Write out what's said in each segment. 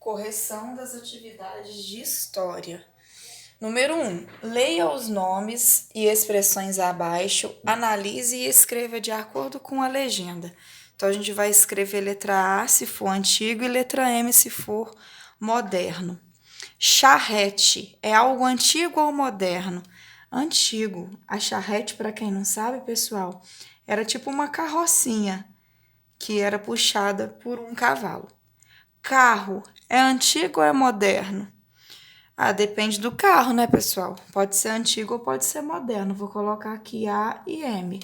Correção das atividades de história. Número 1. Leia os nomes e expressões abaixo, analise e escreva de acordo com a legenda. Então, a gente vai escrever letra A se for antigo e letra M se for moderno. Charrete é algo antigo ou moderno? Antigo. A charrete, para quem não sabe, pessoal, era tipo uma carrocinha que era puxada por um cavalo. Carro é antigo ou é moderno? Depende do carro, né, pessoal? Pode ser antigo ou pode ser moderno. Vou colocar aqui A e M.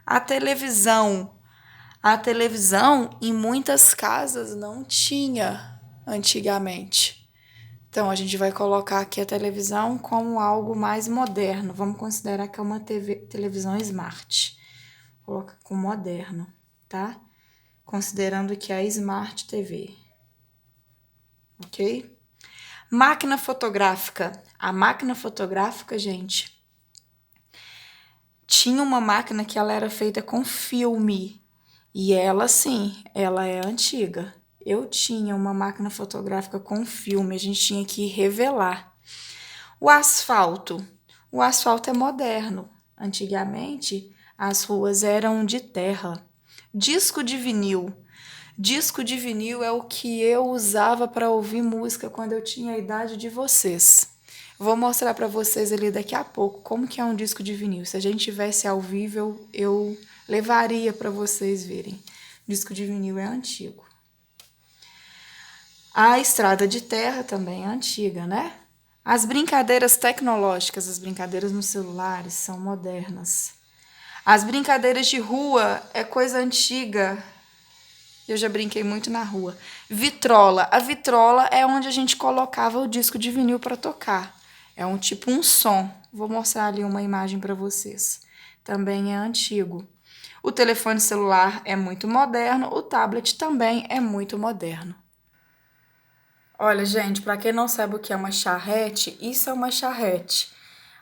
A televisão. A televisão, em muitas casas, não tinha antigamente. Então, a gente vai colocar aqui a televisão como algo mais moderno. Vamos considerar que é uma televisão smart. Coloca com moderno, tá? Considerando que é Smart TV. Ok? Máquina fotográfica. A máquina fotográfica, gente, tinha uma máquina que ela era feita com filme. E ela, sim, ela é antiga. Eu tinha uma máquina fotográfica com filme, a gente tinha que revelar. O asfalto. O asfalto é moderno. Antigamente, as ruas eram de terra. Disco de vinil. Disco de vinil é o que eu usava para ouvir música quando eu tinha a idade de vocês. Vou mostrar para vocês ali daqui a pouco como que é um disco de vinil. Se a gente tivesse ao vivo, eu levaria para vocês verem. Disco de vinil é antigo. A estrada de terra também é antiga, né? As brincadeiras tecnológicas, as brincadeiras nos celulares, são modernas. As brincadeiras de rua é coisa antiga. Eu já brinquei muito na rua. Vitrola. A vitrola é onde a gente colocava o disco de vinil para tocar. É um som. Vou mostrar ali uma imagem para vocês. Também é antigo. O telefone celular é muito moderno. O tablet também é muito moderno. Olha, gente, para quem não sabe o que é uma charrete, isso é uma charrete.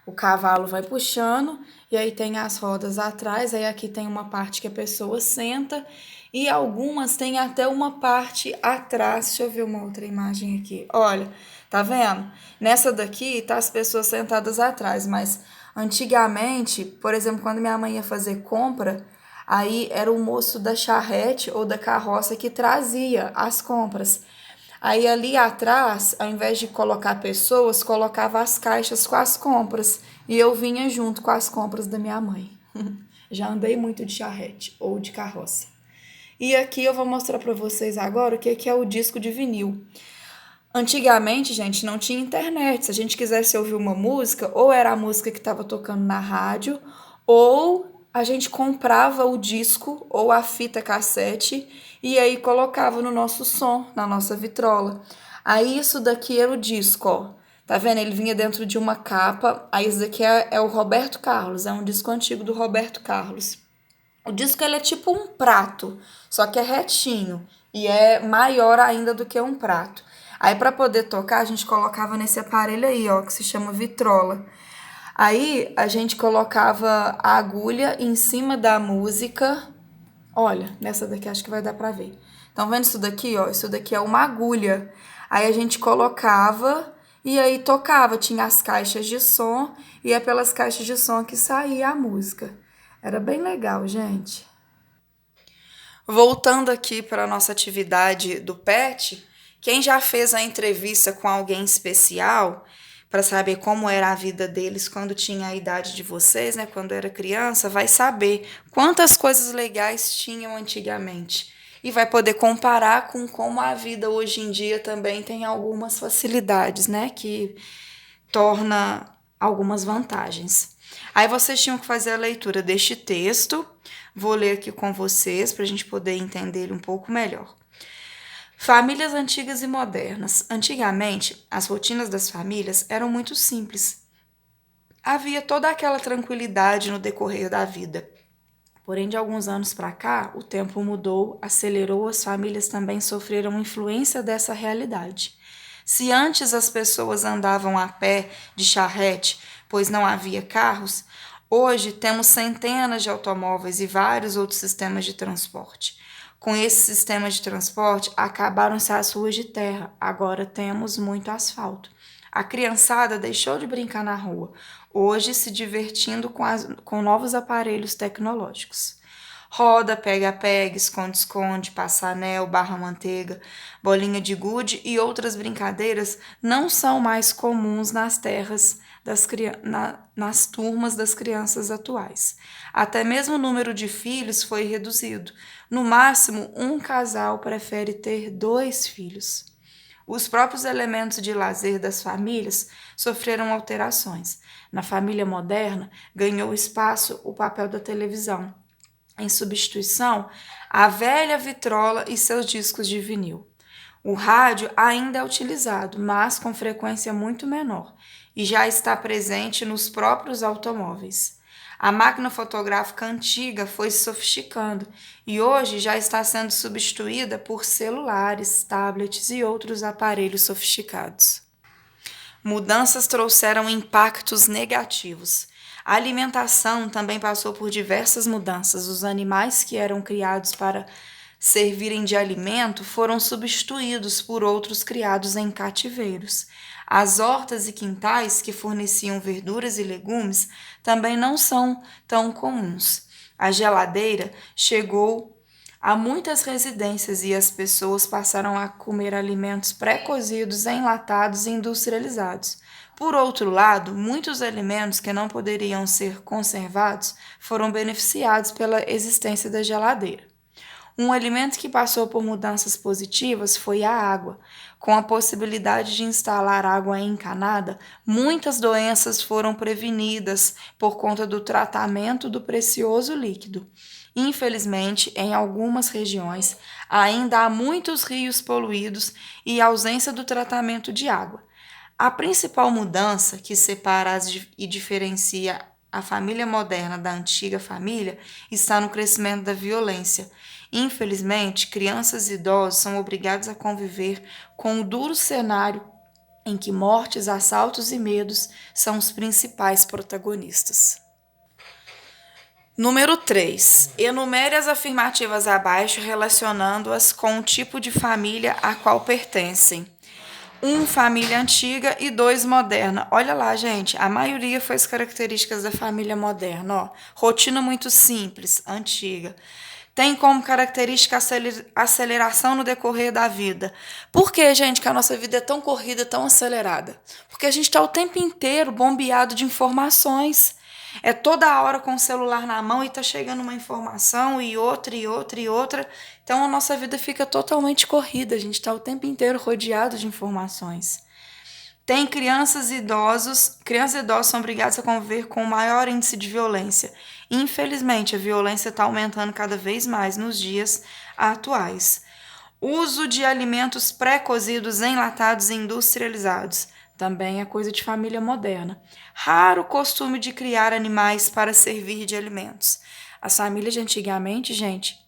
O cavalo vai puxando e aí tem as rodas atrás, aí aqui tem uma parte que a pessoa senta e algumas têm até uma parte atrás. Deixa eu ver uma outra imagem aqui. Olha, tá vendo? Nessa daqui tá as pessoas sentadas atrás, mas antigamente, por exemplo, quando minha mãe ia fazer compra, aí era o moço da charrete ou da carroça que trazia as compras. Aí ali atrás, ao invés de colocar pessoas, colocava as caixas com as compras. E eu vinha junto com as compras da minha mãe. Já andei muito de charrete ou de carroça. E aqui eu vou mostrar para vocês agora o que é o disco de vinil. Antigamente, gente, não tinha internet. Se a gente quisesse ouvir uma música, ou era a música que estava tocando na rádio, ou a gente comprava o disco ou a fita cassete e aí colocava no nosso som, na nossa vitrola. Aí isso daqui era o disco, ó. Tá vendo? Ele vinha dentro de uma capa. Aí isso daqui é o Roberto Carlos, é um disco antigo do Roberto Carlos. O disco ele é tipo um prato, só que é retinho e é maior ainda do que um prato. Aí para poder tocar, a gente colocava nesse aparelho aí, ó, que se chama vitrola. Aí a gente colocava a agulha em cima da música. Olha, nessa daqui acho que vai dar para ver. Estão vendo isso daqui, ó? Isso daqui é uma agulha. Aí a gente colocava e aí tocava, tinha as caixas de som e é pelas caixas de som que saía a música. Era bem legal, gente. Voltando aqui para a nossa atividade do PET, quem já fez a entrevista com alguém especial para saber como era a vida deles quando tinha a idade de vocês, né, quando era criança, vai saber quantas coisas legais tinham antigamente e vai poder comparar com como a vida hoje em dia também tem algumas facilidades, né, que torna algumas vantagens. Aí vocês tinham que fazer a leitura deste texto. Vou ler aqui com vocês para a gente poder entender ele um pouco melhor. Famílias antigas e modernas. Antigamente, as rotinas das famílias eram muito simples. Havia toda aquela tranquilidade no decorrer da vida. Porém, de alguns anos para cá, o tempo mudou, acelerou, as famílias também sofreram influência dessa realidade. Se antes as pessoas andavam a pé de charrete, pois não havia carros, hoje temos centenas de automóveis e vários outros sistemas de transporte. Com esse sistema de transporte, acabaram-se as ruas de terra. Agora temos muito asfalto. A criançada deixou de brincar na rua, hoje se divertindo com novos aparelhos tecnológicos. Roda, pega-pega, esconde-esconde, passa-anel, barra-manteiga, bolinha de gude e outras brincadeiras não são mais comuns nas turmas das crianças atuais. Até mesmo o número de filhos foi reduzido. No máximo, um casal prefere ter 2 filhos. Os próprios elementos de lazer das famílias sofreram alterações. Na família moderna, ganhou espaço o papel da televisão. Em substituição, a velha vitrola e seus discos de vinil. O rádio ainda é utilizado, mas com frequência muito menor, e já está presente nos próprios automóveis. A máquina fotográfica antiga foi se sofisticando e hoje já está sendo substituída por celulares, tablets e outros aparelhos sofisticados. Mudanças trouxeram impactos negativos. A alimentação também passou por diversas mudanças. Os animais que eram criados para servirem de alimento foram substituídos por outros criados em cativeiros. As hortas e quintais que forneciam verduras e legumes também não são tão comuns. A geladeira chegou a muitas residências e as pessoas passaram a comer alimentos pré-cozidos, enlatados e industrializados. Por outro lado, muitos alimentos que não poderiam ser conservados foram beneficiados pela existência da geladeira. Um alimento que passou por mudanças positivas foi a água. Com a possibilidade de instalar água encanada, muitas doenças foram prevenidas por conta do tratamento do precioso líquido. Infelizmente, em algumas regiões, ainda há muitos rios poluídos e ausência do tratamento de água. A principal mudança que separa e diferencia a família moderna da antiga família está no crescimento da violência. Infelizmente, crianças e idosos são obrigados a conviver com o duro cenário em que mortes, assaltos e medos são os principais protagonistas. Número 3. Enumere as afirmativas abaixo relacionando-as com o tipo de família a qual pertencem. 1, família antiga e 2, moderna. Olha lá, gente, a maioria foi as características da família moderna. Ó. Rotina muito simples, antiga. Tem como característica a aceleração no decorrer da vida. Por que, gente, que a nossa vida é tão corrida, tão acelerada? Porque a gente está o tempo inteiro bombeado de informações. É toda hora com o celular na mão e está chegando uma informação e outra, e outra, e outra. Então a nossa vida fica totalmente corrida. A gente está o tempo inteiro rodeado de informações. Tem crianças e idosos. Crianças e idosos são obrigados a conviver com o maior índice de violência. Infelizmente, a violência está aumentando cada vez mais nos dias atuais. Uso de alimentos pré-cozidos, enlatados e industrializados. Também é coisa de família moderna. Raro costume de criar animais para servir de alimentos. As famílias de antigamente, gente,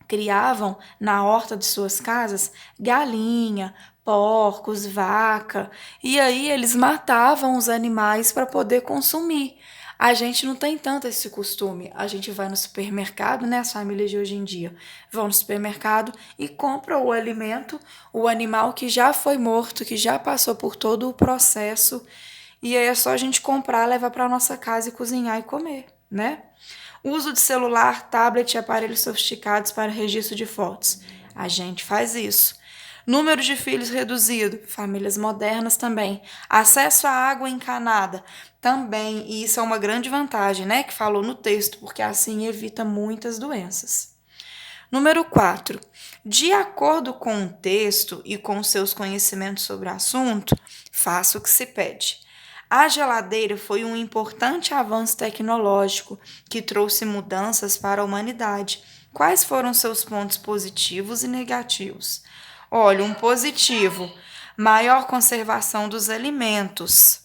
criavam na horta de suas casas galinha, porcos, vaca, e aí eles matavam os animais para poder consumir. A gente não tem tanto esse costume. A gente vai no supermercado, né? As famílias de hoje em dia vão no supermercado e compram o alimento, o animal que já foi morto, que já passou por todo o processo, e aí é só a gente comprar, levar para nossa casa e cozinhar e comer, né? Uso de celular, tablet e aparelhos sofisticados para registro de fotos. A gente faz isso. Número de filhos reduzido, famílias modernas também. Acesso à água encanada também, e isso é uma grande vantagem, né, que falou no texto, porque assim evita muitas doenças. Número 4. De acordo com o texto e com seus conhecimentos sobre o assunto, faça o que se pede. A geladeira foi um importante avanço tecnológico que trouxe mudanças para a humanidade. Quais foram seus pontos positivos e negativos? Olha, um positivo, maior conservação dos alimentos.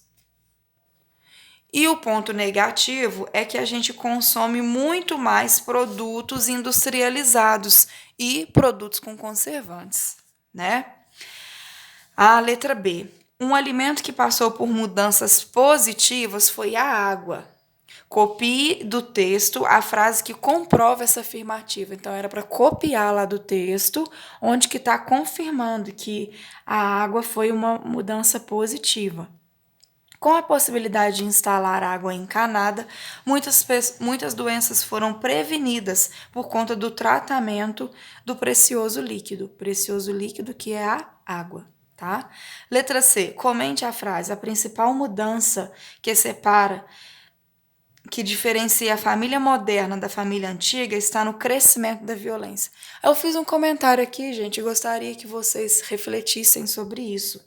E o ponto negativo é que a gente consome muito mais produtos industrializados e produtos com conservantes, né? A letra B. Um alimento que passou por mudanças positivas foi a água. Copie do texto a frase que comprova essa afirmativa. Então, era para copiar lá do texto, onde que está confirmando que a água foi uma mudança positiva. Com a possibilidade de instalar água encanada, muitas doenças foram prevenidas por conta do tratamento do precioso líquido que é a água. Tá? Letra C. Comente a frase. A principal mudança que diferencia a família moderna da família antiga está no crescimento da violência. Eu fiz um comentário aqui, gente, e gostaria que vocês refletissem sobre isso.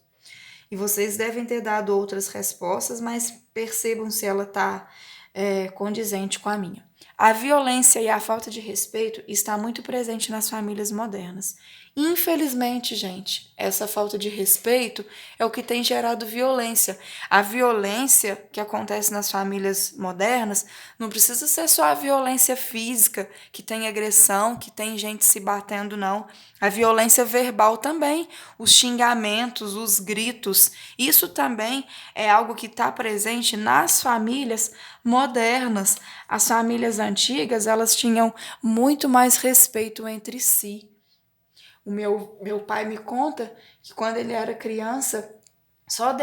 E vocês devem ter dado outras respostas, mas percebam se ela está condizente com a minha. A violência e a falta de respeito está muito presente nas famílias modernas. Infelizmente, gente, essa falta de respeito é o que tem gerado violência. A violência que acontece nas famílias modernas não precisa ser só a violência física, que tem agressão, que tem gente se batendo, não. A violência verbal também, os xingamentos, os gritos, isso também é algo que está presente nas famílias modernas. As famílias antigas, elas tinham muito mais respeito entre si. O meu pai me conta que quando ele era criança, só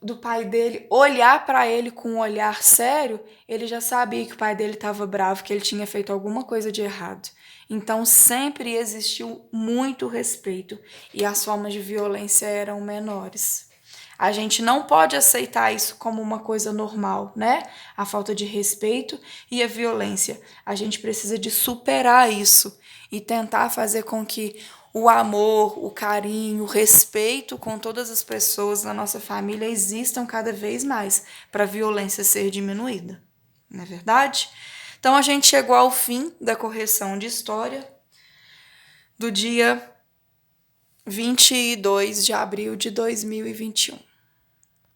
do pai dele olhar para ele com um olhar sério, ele já sabia que o pai dele estava bravo, que ele tinha feito alguma coisa de errado. Então sempre existiu muito respeito e as formas de violência eram menores. A gente não pode aceitar isso como uma coisa normal, né? A falta de respeito e a violência. A gente precisa de superar isso e tentar fazer com que o amor, o carinho, o respeito com todas as pessoas da nossa família existam cada vez mais para a violência ser diminuída. Não é verdade? Então, a gente chegou ao fim da correção de história do dia 22 de abril de 2021.